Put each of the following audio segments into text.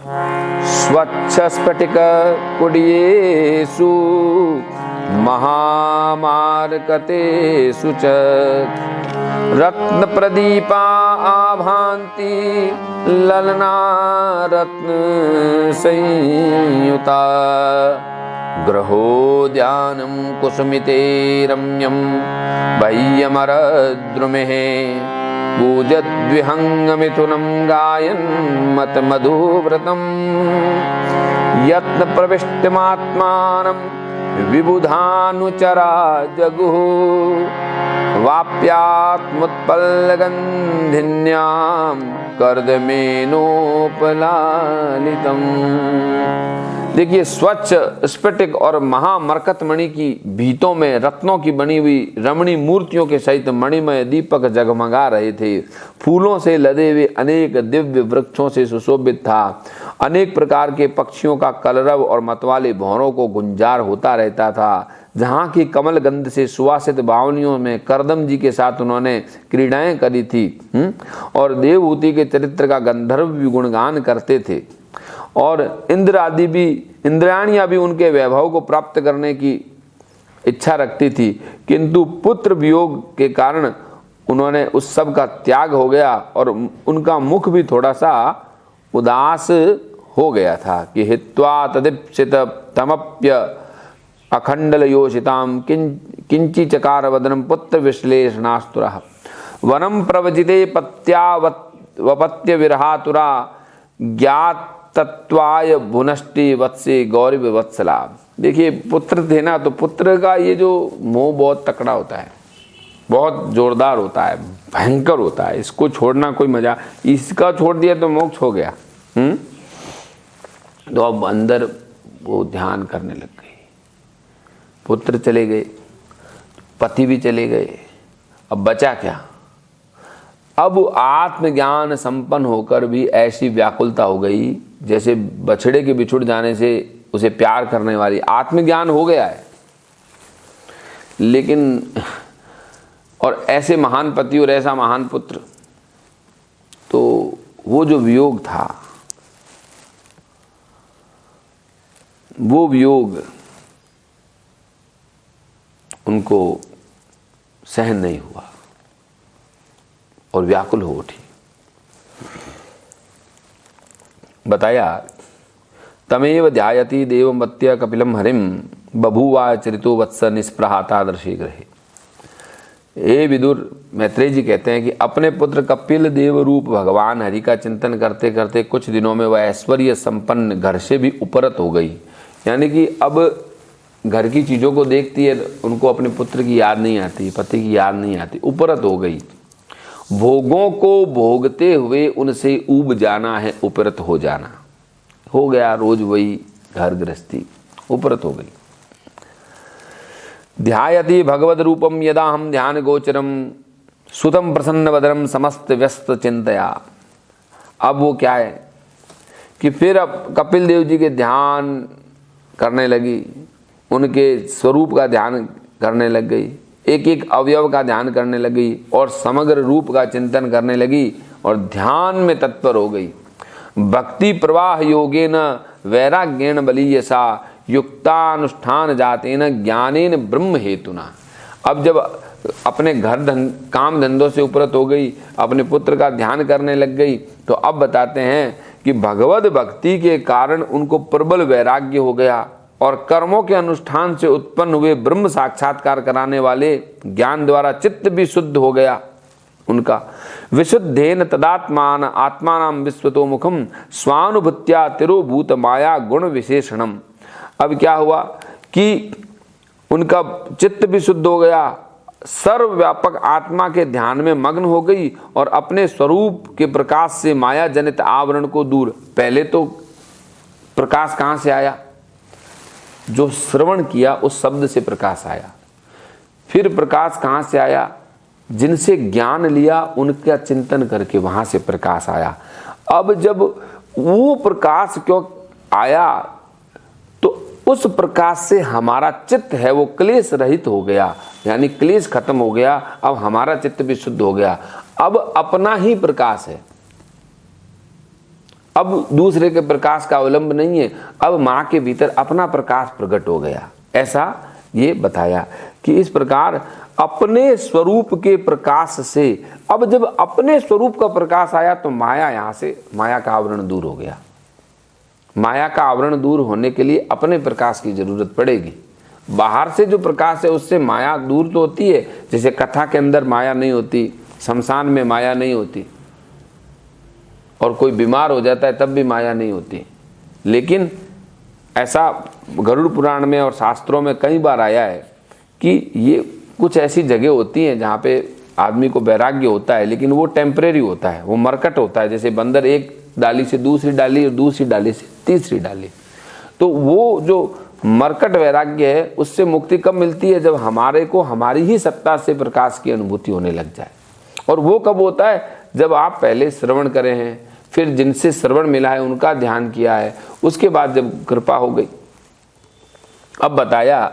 स्वच्छ स्फटिक कुड्येषु महामारकतेषु च रत्न प्रदीपा आभान्ति ललना रत्न संयुता ग्रहोद्यानं कुसुमिते रम्यं बाह्यमरद्रुमेः पूजद्विहङ्गमिथुनं गायन् मतमधुव्रतं यत्न प्रविष्टमात्मानं विबुधानुचरा जगुः वाप्यात्मुत्पल्लगन्धिन्यां कर्दमेनोपलालितम्। देखिए, स्वच्छ स्फटिक और महामरकतमणि की भीतों में रत्नों की बनी हुई रमणी मूर्तियों के सहित मणिमय दीपक जगमगा रहे थे। फूलों से लदे हुए अनेक दिव्य वृक्षों से सुशोभित था। अनेक प्रकार के पक्षियों का कलरव और मतवाले भौरों को गुंजार होता रहता था। जहाँ की कमल गंध से सुवासित बावनियों में करदम जी के साथ उन्होंने क्रीड़ाएं करी थी और देवहूति के चरित्र का गंधर्व भी गुणगान करते थे और इंद्र आदि भी इंद्राणियां भी उनके वैभव को प्राप्त करने की इच्छा रखती थी, किंतु पुत्र वियोग के कारण उन्होंने उस सब का त्याग हो गया और उनका मुख भी थोड़ा सा उदास हो गया था कि हित्वा तदीप्सित तमप्य अखंडल योषिताम किंची चकार वदनम पुत्र विश्लेषणास्तुरः वनम प्रवजिते पत्यावपत्य विरहातुरा ज्ञात तत्वाय भुनष्टि वत्से गौरव वत्सला। देखिए, पुत्र थे ना, तो पुत्र का ये जो मोह बहुत तकड़ा होता है, बहुत जोरदार होता है, भयंकर होता है। इसको छोड़ना कोई मजा, इसका छोड़ दिया तो मोक्ष हो गया। तो अब अंदर वो ध्यान करने लग गई। पुत्र चले गए, पति भी चले गए, अब बचा क्या? अब आत्मज्ञान संपन्न होकर भी ऐसी व्याकुलता हो गई जैसे बछड़े के बिछुड़ जाने से उसे प्यार करने वाली। आत्मज्ञान हो गया है, लेकिन और ऐसे महान पति और ऐसा महान पुत्र, तो वो जो वियोग था, वो वियोग उनको सहन नहीं हुआ और व्याकुल हो उठी। बताया, तमेव ध्यायति देवमत्य कपिलम हरिम बभूवा चरितो वत्स निस्पृहातादर्शी ग्रहे। हे विदुर, मैत्रेय जी कहते हैं कि अपने पुत्र कपिल देव रूप भगवान हरि का चिंतन करते करते कुछ दिनों में वह ऐश्वर्य संपन्न घर से भी उपरत हो गई। यानी कि अब घर की चीज़ों को देखती है, उनको अपने पुत्र की याद नहीं आती, पति की याद नहीं आती, उपरत हो गई। भोगों को भोगते हुए उनसे ऊब जाना है उपरत हो जाना। हो गया रोज वही घर गृहस्थी, उपरत हो गई। ध्यायति भगवद रूपम यदा हम ध्यान गोचरम सुतम प्रसन्न वदनम समस्त व्यस्त चिंतया। अब वो क्या है कि फिर अब कपिल देव जी के ध्यान करने लगी, उनके स्वरूप का ध्यान करने लग गई, एक एक अवयव का ध्यान करने लगी और समग्र रूप का चिंतन करने लगी और ध्यान में तत्पर हो गई। भक्ति प्रवाह योगेन वैराग्येन बलीयसा युक्तानुष्ठान जातेन ज्ञानेन ब्रह्म हेतुना। अब जब अपने घर काम धंधों से उपरत हो गई, अपने पुत्र का ध्यान करने लग गई, तो अब बताते हैं कि भगवद भक्ति के कारण उनको प्रबल वैराग्य हो गया और कर्मों के अनुष्ठान से उत्पन्न हुए ब्रह्म साक्षात्कार कराने वाले ज्ञान द्वारा चित्त भी शुद्ध हो गया उनका। विशुद्धेन तदात्मान आत्मानां विश्वतो मुखम स्वानुभूत्या तिरोभूत माया गुण विशेषणम। अब क्या हुआ कि उनका चित्त भी शुद्ध हो गया, सर्वव्यापक आत्मा के ध्यान में मग्न हो गई और अपने स्वरूप के प्रकाश से माया जनित आवरण को दूर। पहले तो प्रकाश कहाँ से आया? जो श्रवण किया उस शब्द से प्रकाश आया। फिर प्रकाश कहाँ से आया? जिनसे ज्ञान लिया उनका चिंतन करके वहां से प्रकाश आया। अब जब वो प्रकाश क्यों आया, तो उस प्रकाश से हमारा चित्त है वो क्लेश रहित हो गया, यानी क्लेश खत्म हो गया। अब हमारा चित्त भी शुद्ध हो गया। अब अपना ही प्रकाश है, अब दूसरे के प्रकाश का अवलंब नहीं है, अब माँ के भीतर अपना प्रकाश प्रकट हो गया। ऐसा ये बताया कि इस प्रकार अपने स्वरूप के प्रकाश से, अब जब अपने स्वरूप का प्रकाश आया तो माया, यहाँ से माया का आवरण दूर हो गया। माया का आवरण दूर होने के लिए अपने प्रकाश की जरूरत पड़ेगी। बाहर से जो प्रकाश है उससे माया दूर तो होती है, जैसे कथा के अंदर माया नहीं होती, शमशान में माया नहीं होती, और कोई बीमार हो जाता है तब भी माया नहीं होती। लेकिन ऐसा गरुड़ पुराण में और शास्त्रों में कई बार आया है कि ये कुछ ऐसी जगह होती हैं जहाँ पे आदमी को वैराग्य होता है, लेकिन वो टेम्परेरी होता है, वो मरकट होता है। जैसे बंदर एक डाली से दूसरी डाली और दूसरी डाली से तीसरी डाली, तो वो जो मरकट वैराग्य है उससे मुक्ति कब मिलती है? जब हमारे को हमारी ही सत्ता से प्रकाश की अनुभूति होने लग जाए। और वो कब होता है? जब आप पहले श्रवण करें हैं, फिर जिनसे श्रवण मिला है उनका ध्यान किया है, उसके बाद जब कृपा हो गई। अब बताया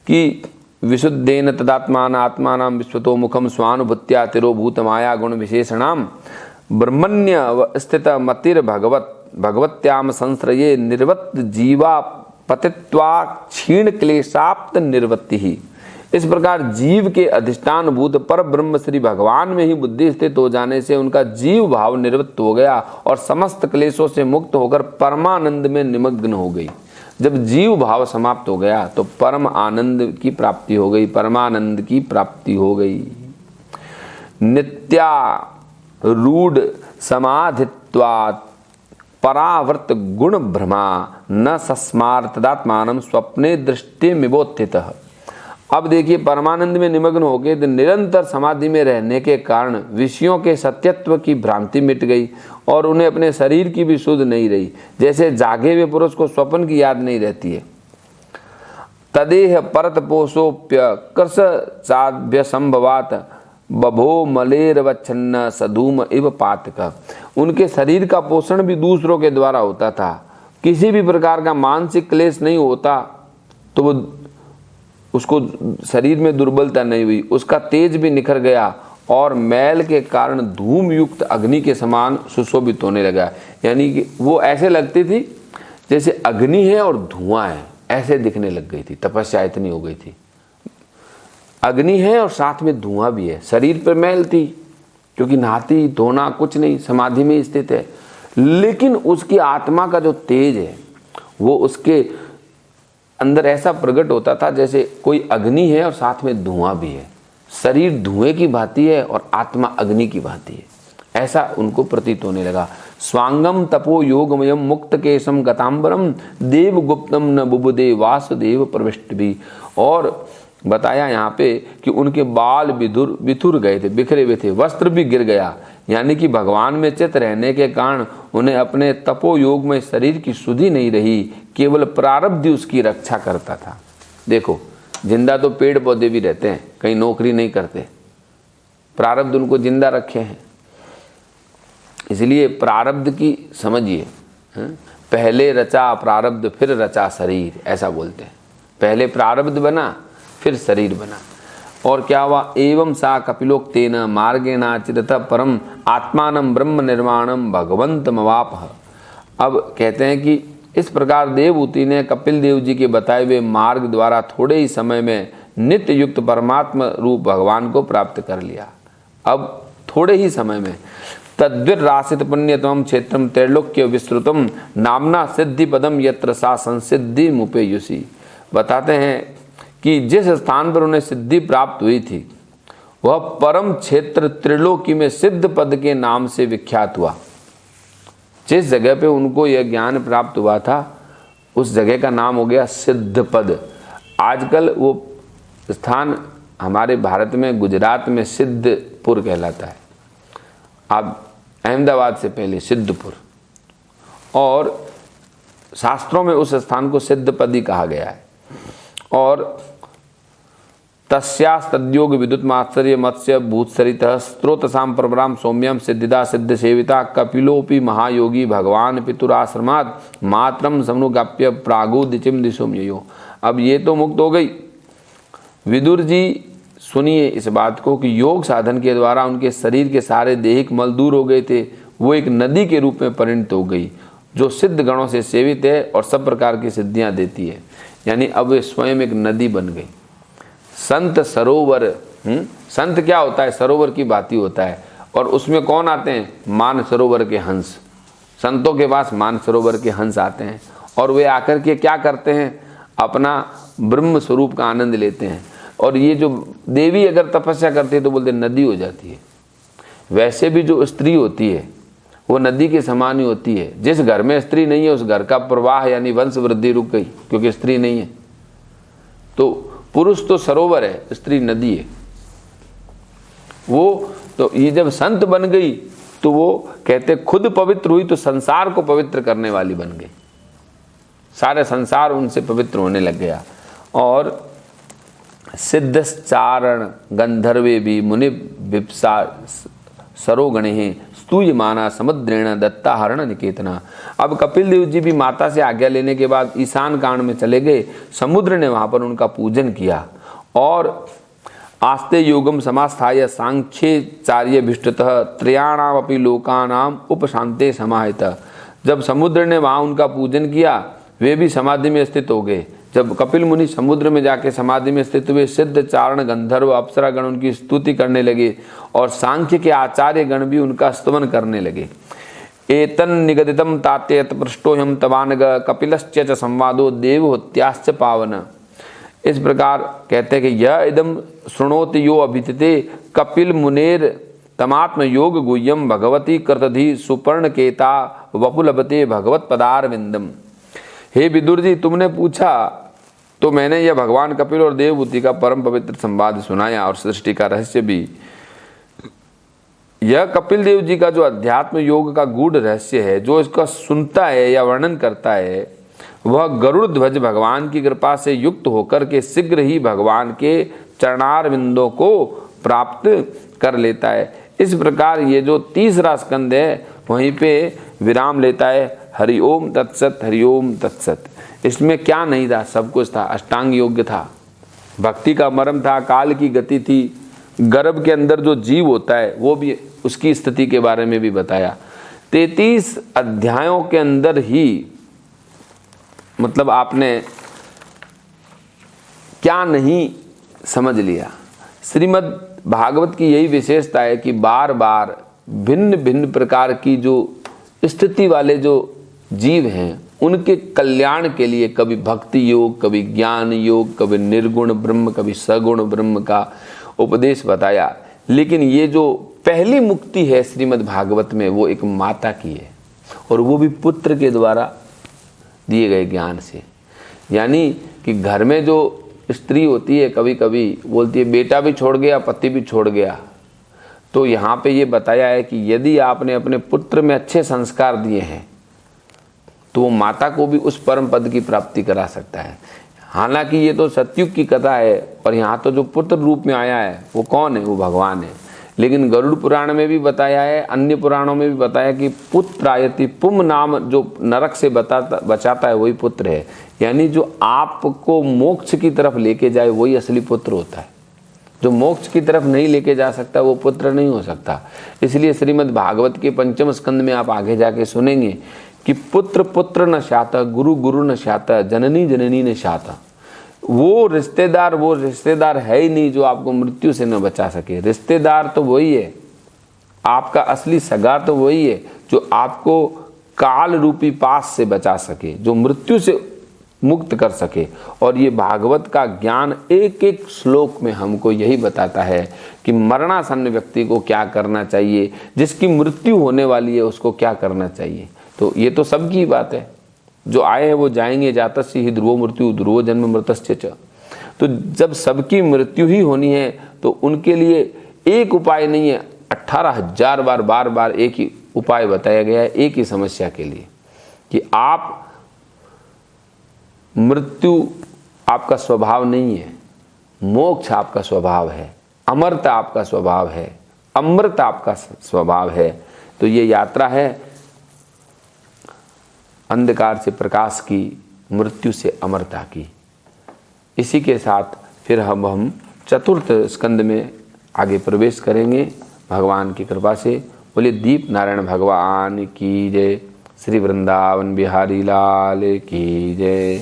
कि विशुद्धेन तदात्मान आत्मानां विश्वतो मुखम स्वानुभूत्या तिरोभूत माया गुण विशेषणाम ब्रह्मण्य स्थित मतिर भगवत्याम संश्रये निर्वत् जीवा पतित्वा क्षीण क्लेशाप्त निर्वत्ति ही। इस प्रकार जीव के अधिष्ठान भूत पर ब्रह्म श्री भगवान में ही बुद्धि स्थित हो जाने से उनका जीव भाव निवृत्त हो गया और समस्त क्लेशों से मुक्त होकर परमानंद में निमग्न हो गई। जब जीव भाव समाप्त हो गया तो परम आनंद की प्राप्ति हो गई, परमानंद की प्राप्ति हो गई। नित्या रूढ़ समाधित्वात् परावर्त गुण भ्रमा न सस्मार्तदात्मानं स्वप्ने दृष्टि मिबोत्थितः। अब देखिए, परमानंद में निमग्न हो गए तो निरंतर समाधि में रहने के कारण विषयों के सत्यत्व की भ्रांति मिट गई और उन्हें अपने शरीर की भी सुध नहीं रही। जैसे जागे हुए पुरुष को स्वप्न की याद नहीं रहती है। तदेह परत पोषोप्य कृष चाभ्य संभवात बभो मलेरवच्छन्न सधूम इव पातक। उनके शरीर का पोषण भी दूसरों के द्वारा होता था। किसी भी प्रकार का मानसिक क्लेश नहीं होता तो वो उसको शरीर में दुर्बलता नहीं हुई, उसका तेज भी निखर गया और मैल के कारण धूम युक्त अग्नि के समान सुशोभित होने लगा। यानी कि वो ऐसे लगती थी जैसे अग्नि है और धुआं है, ऐसे दिखने लग गई थी। तपस्या इतनी हो गई थी, अग्नि है और साथ में धुआं भी है। शरीर पर मैल थी क्योंकि नहाती धोना कुछ नहीं, समाधि में स्थित है, लेकिन उसकी आत्मा का जो तेज है वो उसके अंदर ऐसा प्रकट होता था जैसे कोई अग्नि है और साथ में धुआं भी है। शरीर धुएं की भांति है और आत्मा अग्नि की भांति है, ऐसा उनको प्रतीत होने लगा। स्वांगम तपो योगमयम मुक्त केशम गतांबरम देव गुप्तम न बुबुदे वासुदेव प्रविष्ट भी। और बताया यहाँ पे कि उनके बाल बिथुर गए थे, बिखरे हुए थे, वस्त्र भी गिर गया। यानी कि भगवान में चित रहने के कारण उन्हें अपने तपो योग में शरीर की सुधि नहीं रही, केवल प्रारब्ध उसकी रक्षा करता था। देखो, जिंदा तो पेड़ पौधे भी रहते हैं, कहीं नौकरी नहीं करते, प्रारब्ध उनको जिंदा रखे हैं। इसलिए प्रारब्ध की समझिए, पहले रचा प्रारब्ध फिर रचा शरीर, ऐसा बोलते हैं। पहले प्रारब्ध बना फिर शरीर बना। और क्या हुआ? एवं सा कपिलोक्तेन मार्गेणाचिरत परम आत्मानं ब्रह्म निर्माणम भगवंतमवापः। अब कहते हैं कि इस प्रकार देवहूति ने कपिल देव जी के बताए हुए मार्ग द्वारा थोड़े ही समय में नित्य युक्त परमात्मा रूप भगवान को प्राप्त कर लिया। अब थोड़े ही समय में तद्विर रासित पुण्यतम क्षेत्रम त्रैलोक्य विस्तृतम नामना सिद्धि पदम यत्र सा संसिद्धि मुपेयुषी। बताते हैं कि जिस स्थान पर उन्हें सिद्धि प्राप्त हुई थी वह परम क्षेत्र त्रिलोकी में सिद्ध पद के नाम से विख्यात हुआ। जिस जगह पे उनको यह ज्ञान प्राप्त हुआ था उस जगह का नाम हो गया सिद्ध पद। आजकल वो स्थान हमारे भारत में गुजरात में सिद्धपुर कहलाता है। अब अहमदाबाद से पहले सिद्धपुर, और शास्त्रों में उस स्थान को सिद्धपदी कहा गया है। और तस्यास्तद्योग विद्युत मात्सर्य मत्स्य भूतसरितः स्त्रोतसाम प्रवराम सौम्यम सिद्धिदा सिद्ध सेविता कपिलोपि महायोगी भगवान पितुराश्रमाद मात्रम समनुगाप्य प्रागुदिचिम दिशोम यो। अब ये तो मुक्त हो गई। विदुर जी सुनिए इस बात को कि योग साधन के द्वारा उनके शरीर के सारे देहिक मल दूर हो गए थे। वो एक नदी के रूप में परिणत हो गई, जो सिद्ध गणों से सेवित है और सब प्रकार की सिद्धियां देती है। यानी अब वे स्वयं एक नदी बन गई। संत सरोवर, संत क्या होता है? सरोवर की भांति होता है। और उसमें कौन आते हैं? मान सरोवर के हंस। संतों के पास मान सरोवर के हंस आते हैं और वे आकर के क्या करते हैं? अपना ब्रह्म स्वरूप का आनंद लेते हैं। और ये जो देवी अगर तपस्या करती है तो बोलते नदी हो जाती है। वैसे भी जो स्त्री होती है वो नदी के समान ही होती है। जिस घर में स्त्री नहीं है उस घर का प्रवाह यानी वंश वृद्धि रुक गई, क्योंकि स्त्री नहीं है। तो पुरुष तो सरोवर है, स्त्री नदी है। वो तो ये जब संत बन गई तो वो कहते खुद पवित्र हुई तो संसार को पवित्र करने वाली बन गई। सारे संसार उनसे पवित्र होने लग गया। और सिद्धश्चारण गंधर्वे भी मुनि विप्सा सरोगणे स्तूयमाना समुद्रेण दत्ताहरण निकेतना। अब कपिल देव जी भी माता से आज्ञा लेने के बाद ईशान कांड में चले गए। समुद्र ने वहां पर उनका पूजन किया और आस्ते योगम समास्थाय सांख्येचार्य भिष्टतः त्रयाणामपि लोकानाम उपशांते समाहित। जब समुद्र ने वहां उनका पूजन किया वे भी समाधि में स्थित हो गए। जब कपिल मुनि समुद्र में जाके समाधि में स्थित हुए, सिद्ध चारण गंधर्व अप्सरा गण उनकी स्तुति करने लगे और सांख्य के आचार्य गण भी उनका स्तवन करने लगे। एतन निगदितम तात्यत पृष्ठोहम तवानग कपिलश्च च संवादो देवहत्याश्च पावन। इस प्रकार कहते हैं कि यह इदम शृणोति यो अभितिते कपिल मुनेर तमात्म योग गुह्यम भगवती कृतधि सुपर्णकेता वपुलभते भगवत पदारविंदम। हे विदुर जी, तुमने पूछा तो मैंने यह भगवान कपिल और देवभूति का परम पवित्र संवाद सुनाया और सृष्टि का रहस्य भी। यह कपिल देव जी का जो अध्यात्म योग का गूढ़ रहस्य है, जो इसका सुनता है या वर्णन करता है, वह गरुड़ ध्वज भगवान की कृपा से युक्त होकर के शीघ्र ही भगवान के चरणारविंदों को प्राप्त कर लेता है। इस प्रकार ये जो तीसरा स्कंद है वहीं पे विराम लेता है। हरि ओम तत्सत, हरि ओम तत्सत। इसमें क्या नहीं था? सब कुछ था। अष्टांग योग था, भक्ति का मर्म था, काल की गति थी, गर्भ के अंदर जो जीव होता है वो भी, उसकी स्थिति के बारे में भी बताया। 33 अध्यायों के अंदर ही मतलब आपने क्या नहीं समझ लिया। श्रीमद् भागवत की यही विशेषता है कि बार बार भिन्न भिन्न प्रकार की जो स्थिति वाले जो जीव हैं उनके कल्याण के लिए कभी भक्ति योग, कभी ज्ञान योग, कभी निर्गुण ब्रह्म, कभी सगुण ब्रह्म का उपदेश बताया। लेकिन ये जो पहली मुक्ति है श्रीमद् भागवत में वो एक माता की है और वो भी पुत्र के द्वारा दिए गए ज्ञान से। यानी कि घर में जो स्त्री होती है कभी कभी बोलती है बेटा भी छोड़ गया, पति भी छोड़ गया। तो यहाँ पे ये बताया है कि यदि आपने अपने पुत्र में अच्छे संस्कार दिए हैं तो वो माता को भी उस परम पद की प्राप्ति करा सकता है। हालांकि ये तो सतयुग की कथा है और यहाँ तो जो पुत्र रूप में आया है वो कौन है? वो भगवान है। लेकिन गरुड़ पुराण में भी बताया है, अन्य पुराणों में भी बताया कि पुत्रायति पुम नाम जो नरक से बचाता है वही पुत्र है। यानी जो आपको मोक्ष की तरफ लेके जाए वही असली पुत्र होता है। जो मोक्ष की तरफ नहीं लेके जा सकता वो पुत्र नहीं हो सकता। इसलिए श्रीमद् भागवत के 5वें स्कंद में आप आगे जाके सुनेंगे कि पुत्र पुत्र न शाता, गुरु गुरु न शाता, जननी जननी न शाता। वो रिश्तेदार है ही नहीं जो आपको मृत्यु से न बचा सके। रिश्तेदार तो वही है, आपका असली सगा तो वही है जो आपको काल रूपी पास से बचा सके, जो मृत्यु से मुक्त कर सके। और ये भागवत का ज्ञान एक एक श्लोक में हमको यही बताता है कि मरणासन्न व्यक्ति को क्या करना चाहिए, जिसकी मृत्यु होने वाली है उसको क्या करना चाहिए। तो ये तो सबकी बात है, जो आए हैं वो जाएंगे, जातस्य ही ध्रुवो मृत्यु ध्रुवो जन्म मृतस्य च। तो जब सबकी मृत्यु ही होनी है तो उनके लिए एक उपाय नहीं है, 18,000 बार बार एक ही उपाय बताया गया है एक ही समस्या के लिए कि आप मृत्यु आपका स्वभाव नहीं है, मोक्ष आपका स्वभाव है, अमरता आपका स्वभाव है, अमृत आपका स्वभाव है। तो ये यात्रा है अंधकार से प्रकाश की, मृत्यु से अमरता की। इसी के साथ फिर हम चतुर्थ स्कंद में आगे प्रवेश करेंगे भगवान की कृपा से। बोले दीप नारायण भगवान की जय। श्री वृंदावन बिहारी लाल की जय।